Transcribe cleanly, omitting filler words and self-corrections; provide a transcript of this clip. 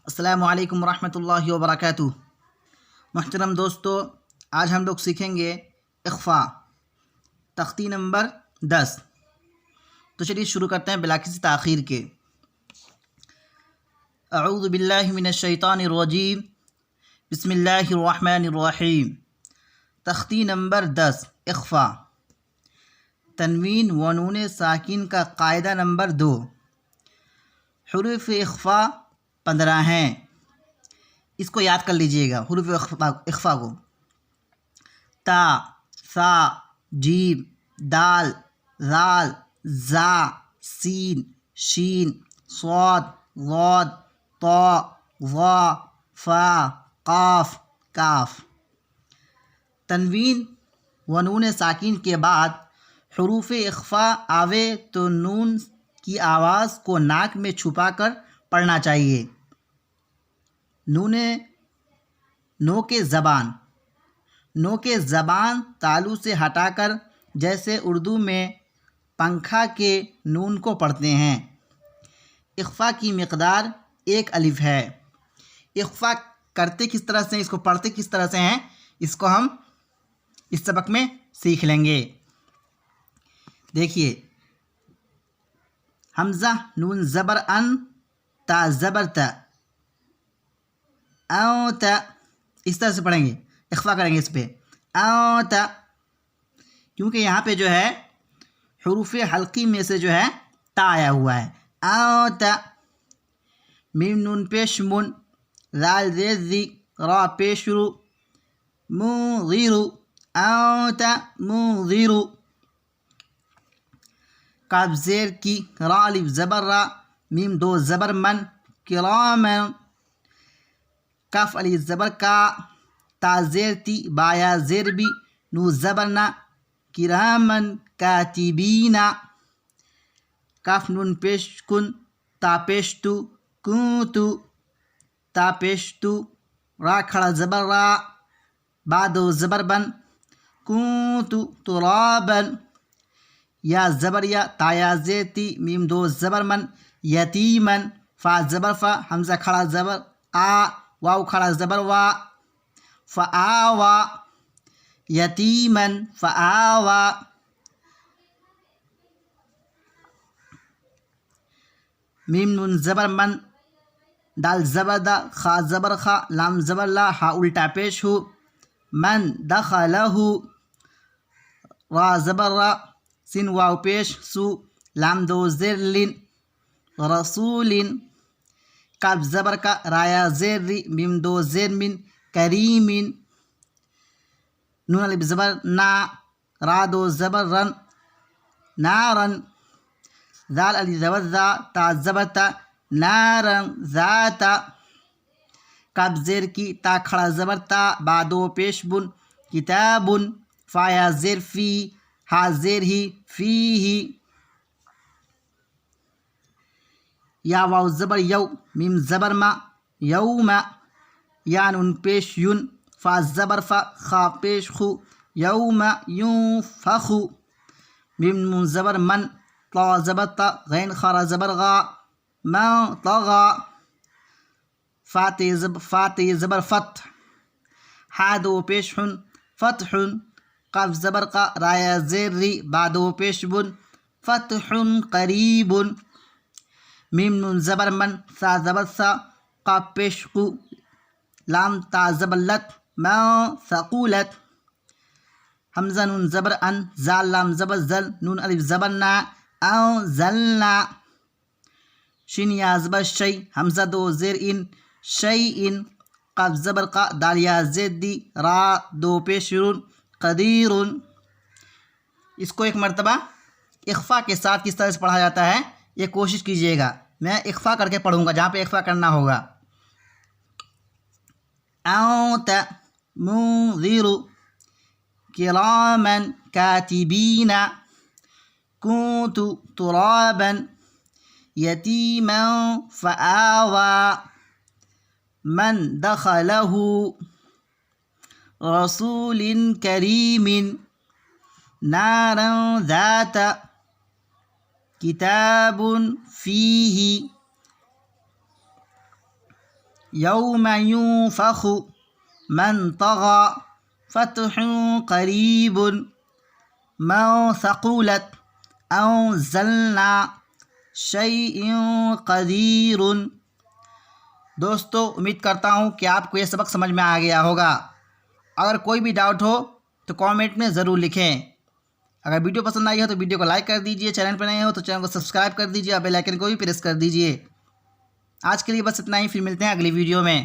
السلام علیکم ورحمۃ اللہ وبرکاتہ۔ محترم دوستو، آج ہم لوگ سیکھیں گے اخفا، تختی نمبر 10۔ تو چلیے شروع کرتے ہیں بلا کسی تاخیر کے۔ اعوذ باللہ من الشیطان الرجیم، بسم اللہ الرحمن الرحیم۔ تختی نمبر 10، اخفا۔ تنوین و نون ساکن کا قاعدہ نمبر 2۔ حروف اخفا 15 ہیں، اس کو یاد کر لیجئے گا۔ حروف اخفا کو تا، ثا، جیم، دال، ذال، زا، سین، شین، صاد، ضاد، طا، ظا، فا، قاف، کاف۔ تنوین و نون ساکن کے بعد حروف اخفا آوے تو نون کی آواز کو ناک میں چھپا کر پڑھنا چاہیے۔ نو کے زبان تالو سے ہٹا کر، جیسے اردو میں پنکھا کے نون کو پڑھتے ہیں۔ اخفا کی مقدار 1 الف ہے۔ اخفا کرتے کس طرح سے، اس کو پڑھتے کس طرح سے ہیں، اس کو ہم اس سبق میں سیکھ لیں گے۔ دیکھیے، حمزہ نون زبر ان، تا زبر تا، اوت، اس طرح سے پڑھیں گے، اخفا کریں گے اس پہ، اوت، کیونکہ یہاں پہ جو ہے حروف حلقی میں سے جو ہے تا آیا ہوا ہے۔ اوت، میم نون پیش من، ذال زیر زی، را پیش رو، منذر، اوت منذر۔ کاف زیر کی، را الف زبر را، میم 2 زبر من، کرامن، کاف الف زبر کا، تا زیر تی، با یا زیر بی، نو زبر نا، کرامن کاتبین۔ کاف نون پیش کن، تا پیش تو، کنتو، تا پیش تو، را کھڑا زبر را، با 2 زبر بن، کنتو ترابن، یا زبر یا، تا یا زیر تی، میم 2 زبر من، یتیمن، فا زبر فا، حمزہ کھڑا زبر آ، واو کھڑا زبر وا، فآوا، یتیمن فآوا۔ میم نون زبر من، دال زبر دا، خا زبر خا، لام زبر لا، ہا الٹا پیش ہو، من دخلہ، را زبر را، سین واو پیش سو، لام 2 زیر لن، رسول، کاف زبر کا، رایا زیر ری، میم 2 زیر من، کریم، نون الف زبر نا، را 2 زبر رن، نارن، ذال الف زبر ذا، تا زبر تا، نارن ذاتا، کاف زیر کی، تا کھڑا زبر تا، با 2 پیش بن، کتابن، فا یا زیر فی، ہا زیر ہی، فیہی، یا واو زبر یو، میم زبر ما، یوم، یا نون پیش ین، فا زبر فا، خا پیش خو، یوم ینفخ، میم نون زبر من، طا زبر تا، غین خارا زبر غا، من طغا، فا تے زبر فت، ہا 2 پیش ہن، فتح، قاف زبر قا، رایا زیر ری، با 2 پیش بن، فتح قریب، میم نون زبر من، سا زبر سا، قاف پیش قو، لام تا زبر لت، من ثقولت، حمزہ نون زبر ان، زال لام زبر زل، نون الف زبر نا، انزلنا، شین یا زبر شی، حمزہ 2 زیر ان، شیئن، قاف زبر قا، دال یا زیر دی، را 2 پیش رون، قدیر۔ اس کو ایک مرتبہ اخفا کے ساتھ کس طرح سے پڑھا جاتا ہے یہ کوشش کیجیے گا۔ میں اخفا کر کے پڑھوں گا جہاں پہ اخفا کرنا ہوگا۔ انت منذر کراما کاتبین، کنت ترابا یتیما فآوا، من دخلہ رسول کریم، نارا ذات، کتاب فیہ، یوم ینفخ من طغى فتح قریب من ثقلت انزلنا شیء قدیر۔ دوستو امید کرتا ہوں کہ آپ کو یہ سبق سمجھ میں آ گیا ہوگا۔ اگر کوئی بھی ڈاؤٹ ہو تو کامنٹ میں ضرور لکھیں۔ اگر ویڈیو پسند آئی ہو تو ویڈیو کو لائک کر دیجئے، چینل پہ نئے ہو تو چینل کو سبسکرائب کر دیجئے اور بیل آئیکن کو بھی پریس کر دیجئے۔ آج کے لیے بس اتنا ہی، پھر ملتے ہیں اگلی ویڈیو میں۔